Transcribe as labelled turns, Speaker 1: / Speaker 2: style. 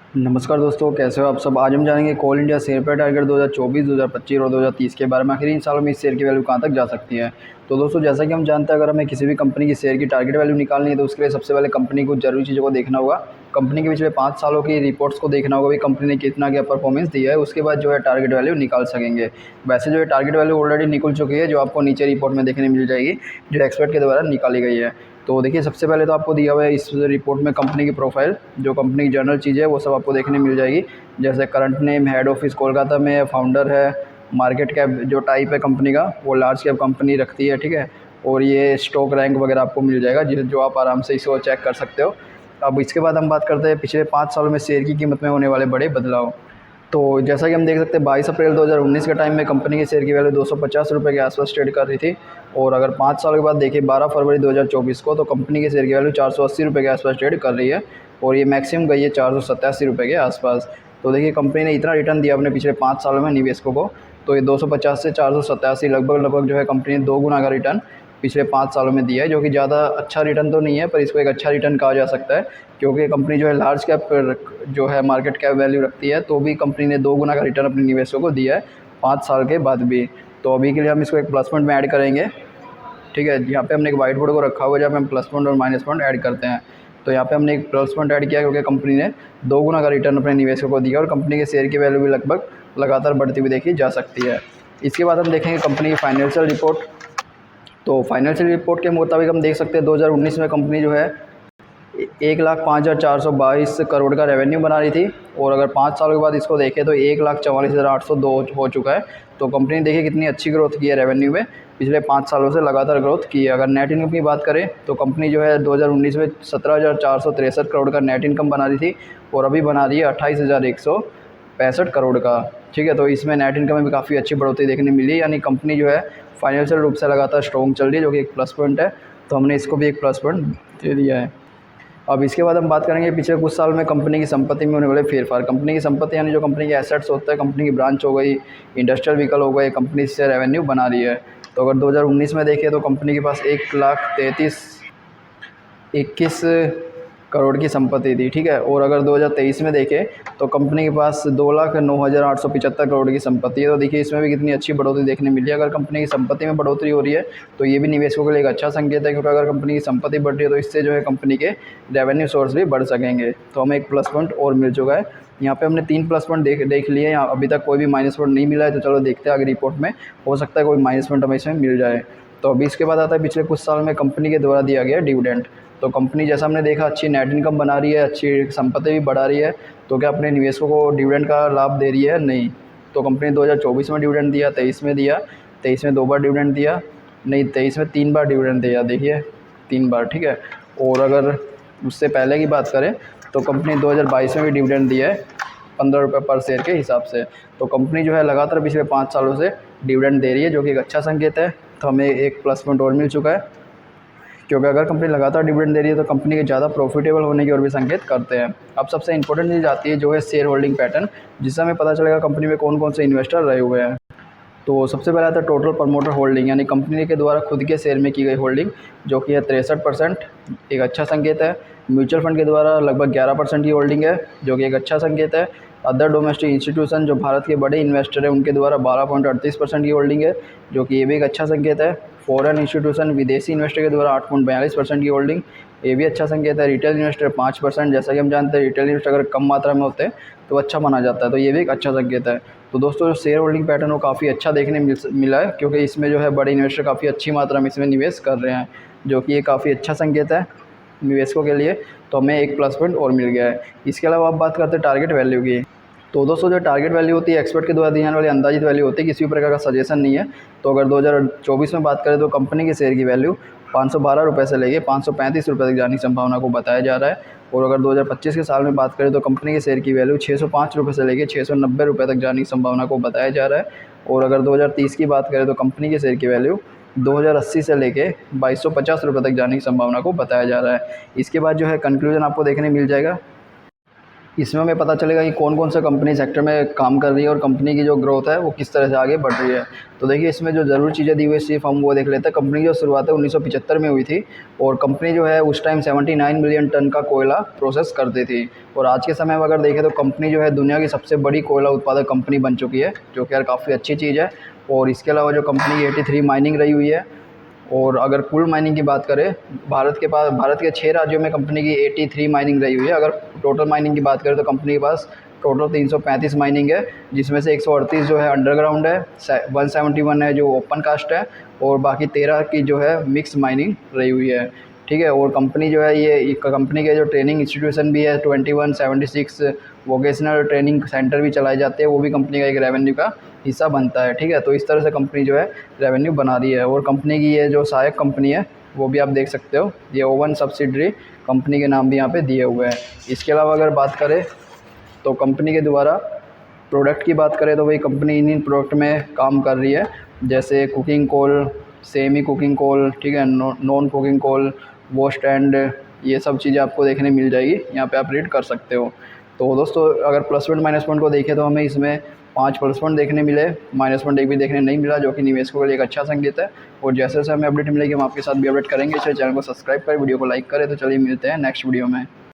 Speaker 1: नमस्कार दोस्तों, कैसे हो आप सब। आज हम जानेंगे कोल इंडिया शेयर पे टारगेट 2024, 2025 और 2030 के बारे में। आखिर इन सालों में इस शेयर की वैल्यू कहां तक जा सकती है। तो दोस्तों, जैसा कि हम जानते हैं, अगर हमें किसी भी कंपनी की शेयर की टारगेट वैल्यू निकालनी है तो उसके लिए सबसे पहले कंपनी को जरूरी चीज़ों को देखना होगा। कंपनी के पिछले 5 सालों की रिपोर्ट्स को देखना होगा, भी कंपनी ने कितना क्या परफॉर्मेंस दिया है। उसके बाद जो है टारगेट वैल्यू निकाल सकेंगे। वैसे जो है टारगेट वैल्यू ऑलरेडी निकल चुकी है, जो आपको नीचे रिपोर्ट में देखने मिल जाएगी, जो एक्सपर्ट के द्वारा निकाली गई है। तो देखिए, सबसे पहले तो आपको दिया हुआ है इस रिपोर्ट में कंपनी की प्रोफाइल, जो कंपनी की जनरल चीज़ है वो सब आपको देखने मिल जाएगी। जैसे current name, head office Kolkata में है, फाउंडर है, मार्केट कैप जो टाइप है कंपनी का वो लार्ज कैप कंपनी रखती है, ठीक है। और ये स्टॉक रैंक वगैरह आपको मिल जाएगा, जो आप आराम से इसको चेक कर सकते हो। अब इसके बाद हम बात करते हैं पिछले 5 सालों में शेयर की कीमत में होने वाले बड़े बदलाव। तो जैसा कि हम देख सकते हैं, 22 अप्रैल 2019 के टाइम में कंपनी के शेयर की वैल्यू 250 रुपये के आसपास ट्रेड कर रही थी। और अगर 5 साल के बाद देखिए 12 फरवरी 2024 को, तो कंपनी के शेयर की वैल्यू 480 रुपये के आसपास ट्रेड कर रही है। और ये मैक्सिमम गई है 487 रुपये के आसपास। तो देखिए, कंपनी ने इतना रिटर्न दिया अपने पिछले 5 सालों में निवेशकों को। तो ये 250 से 487 लगभग जो है कंपनी ने 2 गुना का रिटर्न पिछले 5 सालों में दिया है, जो कि ज़्यादा अच्छा रिटर्न तो नहीं है, पर इसको एक अच्छा रिटर्न कहा जा सकता है। क्योंकि कंपनी जो है लार्ज कैप पर जो है मार्केट कैप वैल्यू रखती है, तो भी कंपनी ने 2 गुना का रिटर्न अपने निवेशकों को दिया है 5 साल के बाद भी। तो अभी के लिए हम इसको एक प्लस पॉइंट में ऐड करेंगे, ठीक है। यहाँ पे हमने एक वाइट बोर्ड को रखा हुआ है, जहाँ पे हम प्लस पॉइंट और माइनस पॉइंट ऐड करते हैं। तो यहाँ पे हमने एक प्लस पॉइंट ऐड किया, क्योंकि कंपनी ने 2 गुना का रिटर्न अपने निवेशकों को दिया और कंपनी के शेयर की वैल्यू भी लगभग लगातार बढ़ती हुई देखी जा सकती है। इसके बाद हम देखेंगे कंपनी की फाइनेंशियल रिपोर्ट। तो फाइनेंशियल रिपोर्ट के मुताबिक हम देख सकते हैं 2019 में कंपनी जो है 1,05,422 करोड़ का रेवेन्यू बना रही थी। और अगर 5 सालों के बाद इसको देखें तो 1,44,802 हो चुका है। तो कंपनी ने देखिए कितनी अच्छी ग्रोथ की है रेवेन्यू में, पिछले 5 सालों से लगातार ग्रोथ की है। अगर नेट इनकम की बात करें तो कंपनी जो है 2019 में 17,463 करोड़ का नेट इनकम बना रही थी, और अभी बना रही है 28,165 करोड़ का, ठीक है। तो इसमें नेट इनकम में भी काफ़ी अच्छी बढ़ोतरी देखने मिली, यानी कंपनी जो है फाइनेंशियल रूप से लगातार स्ट्रॉन्ग चल रही है, जो कि एक प्लस पॉइंट है। तो हमने इसको भी एक प्लस पॉइंट दे दिया है। अब इसके बाद हम बात करेंगे पिछले कुछ साल में कंपनी की संपत्ति में होने वाले फेरफार। कंपनी की संपत्ति यानी जो कंपनी के एसेट्स होते हैं, कंपनी की ब्रांच हो गई, इंडस्ट्रियल व्हीकल हो गए, कंपनी से रेवेन्यू बना रही है। तो अगर 2019 में देखें तो कंपनी के पास 1,33,21 करोड़ की संपत्ति थी, ठीक है। और अगर 2023 में देखें तो कंपनी के पास 2,09,875 करोड़ की संपत्ति है। तो देखिए, इसमें भी कितनी अच्छी बढ़ोतरी देखने मिली है। अगर कंपनी की संपत्ति में बढ़ोतरी हो रही है तो ये भी निवेशकों के लिए एक अच्छा संकेत है, क्योंकि अगर कंपनी की संपत्ति बढ़ रही है तो इससे जो है कंपनी के रेवेन्यू सोर्स भी बढ़ सकेंगे। तो हमें एक प्लस पॉइंट और मिल चुका है। यहाँ पे हमने 3 प्लस पॉइंट देख लिए हैं। यहाँ अभी तक कोई भी माइनस पॉइंट नहीं मिला है, तो चलो देखते हैं आगे रिपोर्ट में, हो सकता है कोई माइनस पॉइंट हमें इसमें मिल जाए। तो अभी इसके बाद आता है पिछले कुछ साल में कंपनी के द्वारा दिया गया डिविडेंड। तो कंपनी जैसा हमने देखा अच्छी नेट इनकम बना रही है, अच्छी संपत्ति भी बढ़ा रही है, तो क्या अपने निवेशकों को डिविडेंड का लाभ दे रही है? नहीं। तो कंपनी ने 2024 में डिविडेंड दिया, 23 में दिया, 23 में 2 बार डिविडेंड दिया, नहीं 23 में 3 बार डिविडेंड दिया, देखिए 3 बार, ठीक है। और अगर उससे पहले की बात करें तो कंपनी 2022 में भी डिविडेंड दिया है 15 रुपये पर शेयर के हिसाब से। तो कंपनी जो है लगातार पिछले 5 सालों से डिविडेंड दे रही है, जो कि एक अच्छा संकेत है। तो हमें एक प्लस पॉइंट और मिल चुका है, क्योंकि अगर कंपनी लगातार डिविडेंड दे रही है तो कंपनी के ज़्यादा प्रॉफिटेबल होने की ओर भी संकेत करते हैं। अब सबसे इंपॉर्टेंट चीज़ आती है जो है शेयर होल्डिंग पैटर्न, जिससे हमें पता चलेगा कंपनी में कौन कौन से इन्वेस्टर रहे हुए हैं। तो सबसे पहले आता है टोटल प्रमोटर होल्डिंग, यानी कंपनी के द्वारा खुद के शेयर में की गई होल्डिंग, जो कि है 63%, एक अच्छा संकेत है। म्यूचुअल फंड के द्वारा लगभग 11% की होल्डिंग है, जो कि एक अच्छा संकेत है। अदर डोमेस्टिक इंस्टीट्यूशन जो भारत के बड़े इन्वेस्टर हैं उनके द्वारा 12.38% की होल्डिंग है, जो कि ये भी एक अच्छा संकेत है। फॉरेन इंस्टीट्यूशन विदेशी इन्वेस्टर के द्वारा 8.42% की होल्डिंग, ये भी अच्छा संकेत है। रिटेल इन्वेस्टर 5%, जैसा कि हम जानते हैं रिटेल इन्वेस्टर अगर कम मात्रा में होते हैं तो अच्छा माना जाता है, तो ये भी एक अच्छा संकेत है। तो दोस्तों, जो शेयर होल्डिंग पैटर्न वो काफ़ी अच्छा देखने मिला है, क्योंकि इसमें जो है बड़े इन्वेस्टर काफ़ी अच्छी मात्रा में इसमें निवेश कर रहे हैं, जो कि ये काफ़ी अच्छा संकेत है निवेशकों के लिए। तो हमें एक प्लस पॉइंट और मिल गया है। इसके अलावा आप बात करते हैं टारगेट वैल्यू की। तो दोस्तों, जो टारगेट वैल्यू होती है एक्सपर्ट के द्वारा दी जाने वाली अंदाजित वैल्यू होती है, किसी भी प्रकार का सजेशन नहीं है। तो अगर 2024 में बात करें तो कंपनी के शेयर की वैल्यू 512 रुपये से लेके 535 रुपये तक जाने की संभावना को बताया जा रहा है। और अगर 2025 के साल में बात करें तो कंपनी के शेयर की वैल्यू 605 रुपये से लेके 690 रुपये तक जाने की संभावना को बताया जा रहा है। और अगर 2030 की बात करें तो कंपनी के शेयर की वैल्यू 2080 से लेके 2250 रुपये तक जाने की संभावना को बताया जा रहा है। इसके बाद जो है कंक्लूजन आपको देखने मिल जाएगा। इसमें हमें पता चलेगा कि कौन कौन सा कंपनी सेक्टर में काम कर रही है और कंपनी की जो ग्रोथ है वो किस तरह से आगे बढ़ रही है। तो देखिए इसमें जो ज़रूरी चीज़ें दी हुई सिर्फ हम वो देख लेते हैं। कंपनी की जो शुरुआत है 1975 में हुई थी और कंपनी जो है उस टाइम 79 मिलियन टन का कोयला प्रोसेस करती थी। और आज के समय में अगर देखें तो कंपनी जो है दुनिया की सबसे बड़ी कोयला उत्पादक कंपनी बन चुकी है, जो कि यार काफ़ी अच्छी चीज़ है। और इसके अलावा जो कंपनी की 83 माइनिंग रही हुई है। और अगर कुल माइनिंग की बात करें, भारत के 6 राज्यों में कंपनी की 83 माइनिंग रही हुई है। अगर टोटल माइनिंग की बात करें तो कंपनी के पास टोटल 335 माइनिंग है, जिसमें से 138 जो है अंडरग्राउंड है, 171 है जो ओपन कास्ट है और बाकी 13 की जो है मिक्स माइनिंग रही हुई है। ठीक है। और कंपनी जो है ये कंपनी के जो ट्रेनिंग इंस्टीट्यूशन भी है 2176 वोकेशनल ट्रेनिंग सेंटर भी चलाए जाते हैं, वो भी कंपनी का एक रेवेन्यू का हिस्सा बनता है। ठीक है। तो इस तरह से कंपनी जो है रेवेन्यू बना रही है। और कंपनी की ये जो सहायक कंपनी है वो भी आप देख सकते हो, ये ओवन सब्सिडरी कंपनी के नाम भी यहाँ पे दिए हुए हैं। इसके अलावा अगर बात करें तो कंपनी के द्वारा प्रोडक्ट की बात करें तो वही कंपनी इन प्रोडक्ट में काम कर रही है, जैसे cooking coal, semi cooking coal, ठीक है, नॉन कुकिंग कोल, वो स्टैंड, ये सब चीज़ें आपको देखने मिल जाएगी, यहाँ पे आप रीड कर सकते हो। तो दोस्तों अगर प्लस पॉइंट माइनस पॉइंट को देखें तो हमें इसमें 5 प्लस पॉइंट देखने मिले, माइनस पॉइंट एक भी देखने नहीं मिला, जो कि निवेशकों के लिए एक अच्छा संकेत है। और जैसे जैसे हमें अपडेट मिलेगी हम आपके साथ भी अपडेट करेंगे। इसलिए चैनल को सब्सक्राइब करें, वीडियो को लाइक करें। तो चलिए मिलते हैं नेक्स्ट वीडियो में।